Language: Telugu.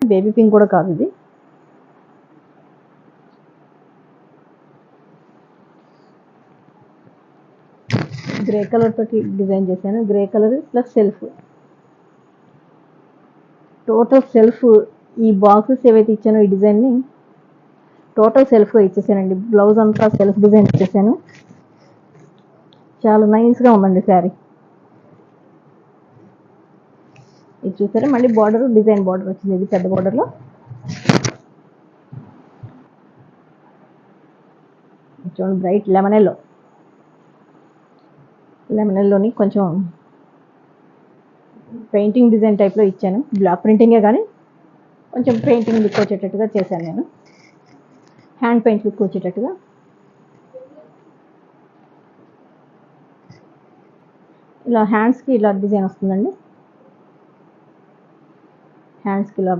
బేబీ పింక్ కూడా కాదు ఇది. గ్రే కలర్ తోటి డిజైన్ చేశాను. Grey colour plus self. Total self ఈ బాక్సెస్ ఏవైతే ఇచ్చానో ఈ డిజైన్ని టోటల్ సెల్ఫ్గా ఇచ్చేసానండి. బ్లౌజ్ అంతా సెల్ఫ్ డిజైన్ ఇచ్చేసాను. చాలా నైస్గా ఉందండి శారీ. ఇది చూసారా, మళ్ళీ బార్డర్ డిజైన్ బార్డర్ వచ్చింది. ఇది పెద్ద బార్డర్లో. చూడండి, బ్రైట్ లెమన్ ఎల్లోని కొంచెం పెయింటింగ్ డిజైన్ టైప్లో ఇచ్చాను. బ్లాక్ ప్రింటింగే కానీ కొంచెం పెయింటింగ్ లుక్ వచ్చేటట్టుగా చేశాను నేను. హ్యాండ్ పెయింట్ లుక్ వచ్చేటట్టుగా. ఇలా హ్యాండ్స్కి ఇలా డిజైన్ వస్తుందండి. హ్యాండ్స్కి ఇలా